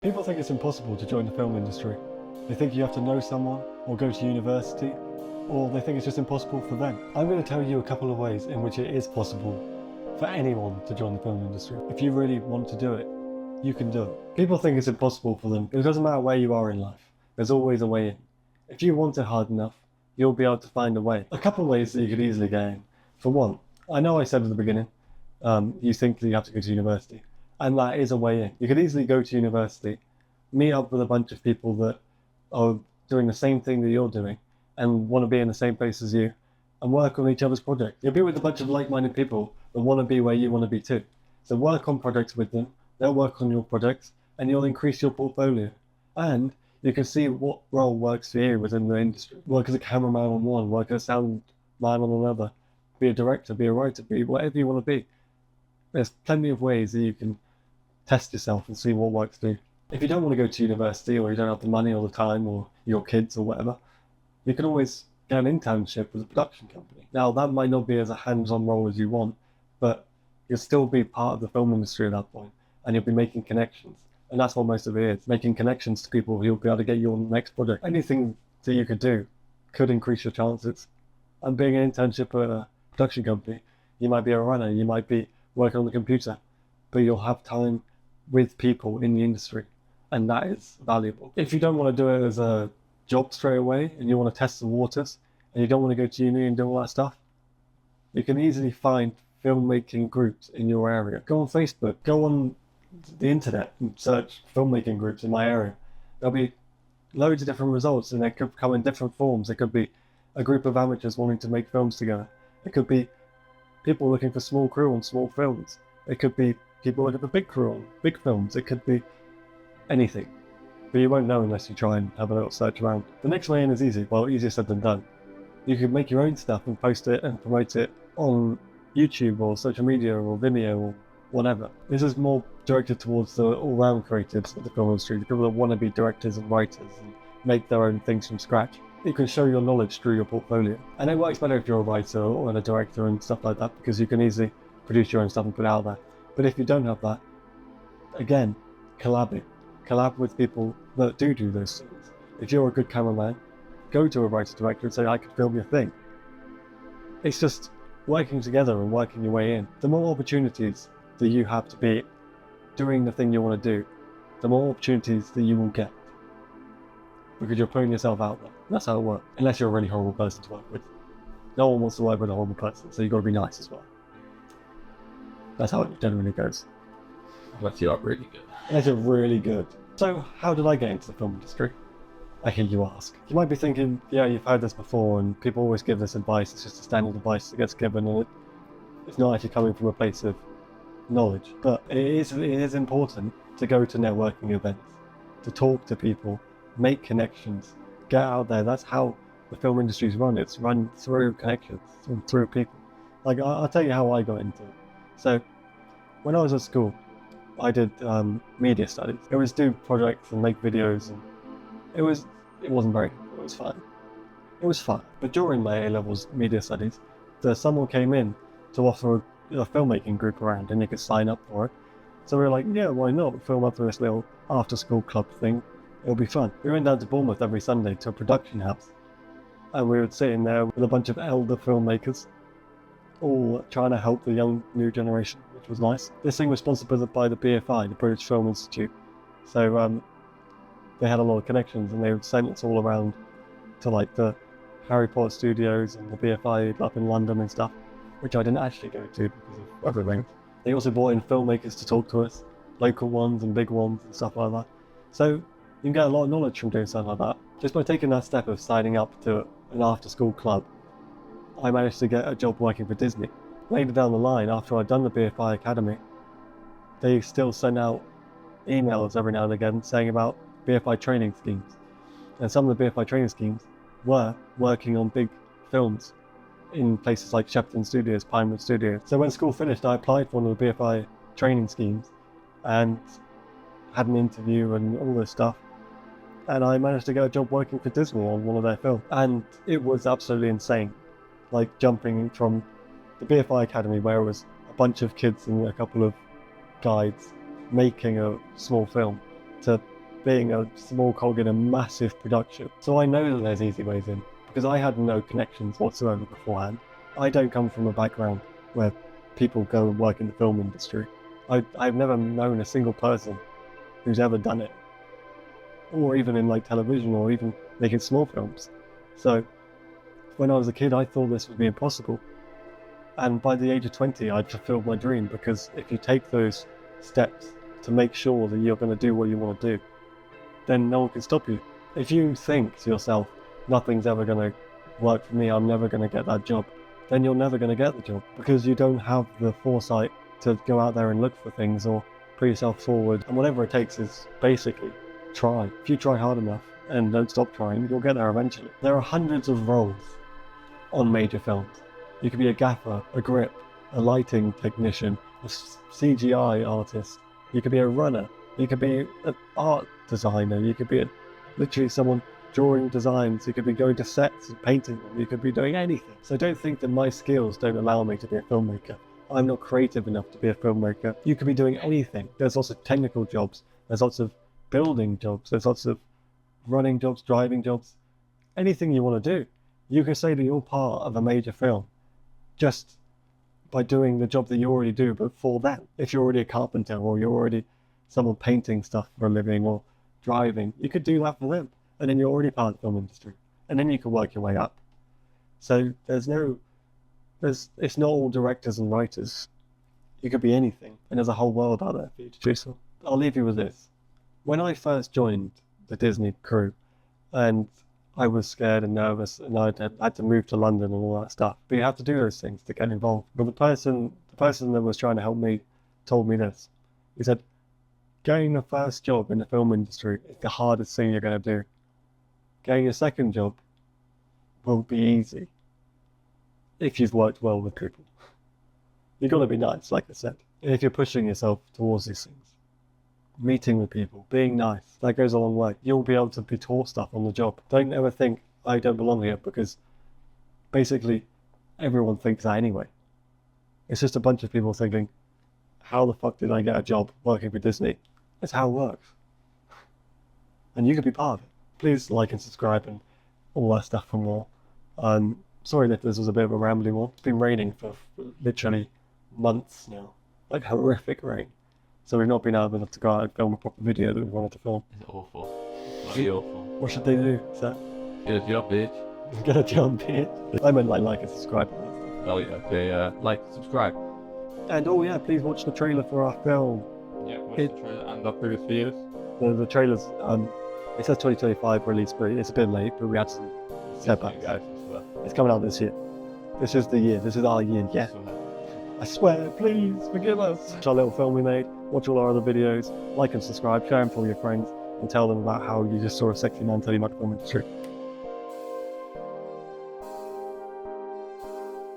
People think it's impossible to join the film industry. They think you have to know someone, or go to university, or they think it's just impossible for them. I'm going to tell you a couple of ways in which it is possible for anyone to join the film industry. If you really want to do it, you can do it. People think it's impossible for them, but it doesn't matter where you are in life. There's always a way in. If you want it hard enough, you'll be able to find a way. A couple of ways that you could easily get in. For one, I know I said at the beginning, you think that you have to go to university, and that is a way in. You could easily go to university, meet up with a bunch of people that are doing the same thing that you're doing and want to be in the same place as you, and work on each other's projects. You'll be with a bunch of like-minded people that want to be where you want to be too. So work on projects with them, they'll work on your projects, and you'll increase your portfolio. And you can see what role works for you within the industry. Work as a cameraman on one, work as a sound man on another, be a director, be a writer, be whatever you want to be. There's plenty of ways that you can test yourself and see what works for you. If you don't want to go to university, or you don't have the money all the time, or your kids or whatever, you can always get an internship with a production company. Now, that might not be as a hands-on role as you want, but you'll still be part of the film industry at that point, and you'll be making connections. And that's what most of it is, making connections to people who'll be able to get you on the next project. Anything that you could do could increase your chances. And being an internship at a production company, you might be a runner, you might be working on the computer, but you'll have time with people in the industry, and that is valuable. If you don't want to do it as a job straight away, and you want to test the waters, and you don't want to go to uni and do all that stuff, you can easily find filmmaking groups in your area. Go on Facebook, go on the internet and search filmmaking groups in my area. There'll be loads of different results, and they could come in different forms. It could be a group of amateurs wanting to make films together. It could be people looking for small crew on small films. It could be people looking for big crew on big films. It could be anything. But you won't know unless you try and have a little search around. The next way in is easy. Well, easier said than done. You can make your own stuff and post it and promote it on YouTube or social media or Vimeo or whatever. This is more directed towards the all-round creatives of the film industry, the people that want to be directors and writers and make their own things from scratch. You can show your knowledge through your portfolio. And it works better if you're a writer or a director and stuff like that, because you can easily produce your own stuff and put it out there. But if you don't have that, again, collab with people that do those things. If you're a good cameraman, go to a writer-director and say, I could film your thing. It's just working together and working your way in. The more opportunities that you have to be doing the thing you want to do, the more opportunities that you will get, because you're putting yourself out there. That's how it works. Unless you're a really horrible person to work with. No one wants to work with a horrible person, so you've got to be nice as well. That's how it generally goes. Unless you are really good. Unless you're really good. So, how did I get into the film industry? I hear you ask. You might be thinking, yeah, you've heard this before, and people always give this advice. It's just a standard advice that gets given, and it's not actually coming from a place of knowledge. But it is important to go to networking events, to talk to people, make connections, get out there. That's how the film industry is run. It's run through connections, through people. Like, I'll tell you how I got into it. So, when I was at school, I did media studies. It was do projects and make videos, and it wasn't very good. It was fun. It was fun. But during my A-levels media studies, someone came in to offer a filmmaking group around, and you could sign up for it. So we were like, yeah, why not? We'll film up for this little after-school club thing. It'll be fun. We went down to Bournemouth every Sunday to a production house, and we would sit in there with a bunch of elder filmmakers, all trying to help the young new generation, which was nice. This thing was sponsored by the BFI, the British Film Institute. So they had a lot of connections, and they would send us all around to like the Harry Potter studios and the BFI up in London and stuff, which I didn't actually go to because of everything. They also brought in filmmakers to talk to us, local ones and big ones and stuff like that. So you can get a lot of knowledge from doing something like that. Just by taking that step of signing up to an after-school club, I managed to get a job working for Disney. Later down the line, after I'd done the BFI Academy, they still sent out emails every now and again saying about BFI training schemes. And some of the BFI training schemes were working on big films in places like Shepperton Studios, Pinewood Studios. So when school finished, I applied for one of the BFI training schemes and had an interview and all this stuff. And I managed to get a job working for Disney on one of their films. And it was absolutely insane. Like jumping from the BFI Academy, where it was a bunch of kids and a couple of guides making a small film, to being a small cog in a massive production. So I know that there's easy ways in, because I had no connections whatsoever beforehand. I don't come from a background where people go and work in the film industry. I've never known a single person who's ever done it, or even in like television, or even making small films. So when I was a kid, I thought this would be impossible. And by the age of 20, I'd fulfilled my dream, because if you take those steps to make sure that you're going to do what you want to do, then no one can stop you. If you think to yourself, nothing's ever going to work for me, I'm never going to get that job, then you're never going to get the job, because you don't have the foresight to go out there and look for things or put yourself forward. And whatever it takes is basically try. If you try hard enough and don't stop trying, you'll get there eventually. There are hundreds of roles on major films. You could be a gaffer, a grip, a lighting technician, a CGI artist. You could be a runner. You could be an art designer. You could be literally someone drawing designs. You could be going to sets and painting them. You could be doing anything. So don't think that my skills don't allow me to be a filmmaker. I'm not creative enough to be a filmmaker. You could be doing anything. There's lots of technical jobs. There's lots of building jobs. There's lots of running jobs, driving jobs. Anything you want to do. You can say that you're part of a major film just by doing the job that you already do, but for them. If you're already a carpenter, or you're already someone painting stuff for a living, or driving, you could do that for them. And then you're already part of the film industry. And then you can work your way up. So it's not all directors and writers. You could be anything. And there's a whole world out there for you to choose from. I'll leave you with this. When I first joined the Disney crew, and I was scared and nervous, and I had to move to London and all that stuff. But you have to do those things to get involved. But the person that was trying to help me told me this. He said, getting the first job in the film industry is the hardest thing you're going to do. Getting a second job will be easy if you've worked well with people. You've got to be nice, like I said. If you're pushing yourself towards these things. Meeting with people, being nice, that goes a long way. You'll be able to be taught stuff on the job. Don't ever think, I don't belong here, because basically everyone thinks that anyway. It's just a bunch of people thinking, how the fuck did I get a job working for Disney? That's how it works. And you could be part of it. Please like and subscribe and all that stuff for more. Sorry if this was a bit of a rambling one. It's been raining for literally months now. Like horrific rain. So we've not been able to go out and film a proper video that we wanted to film. It's awful. Bloody awful. What should they do? Is that Get a job, bitch. get a jump here? I meant like and subscribe. Oh yeah, okay, like, subscribe. And oh yeah, please watch the trailer for our film. Yeah, watch the trailer and our previous videos. The trailer's it says 2025 release, but it's a bit late. But we had some setbacks. Guys, as well. It's coming out this year. This is the year. This is our year. Yeah. I swear, please forgive us. Watch our little film we made. Watch all our other videos. Like and subscribe. Share them to all your friends, and tell them about how you just saw a sexy man tell you about the film industry.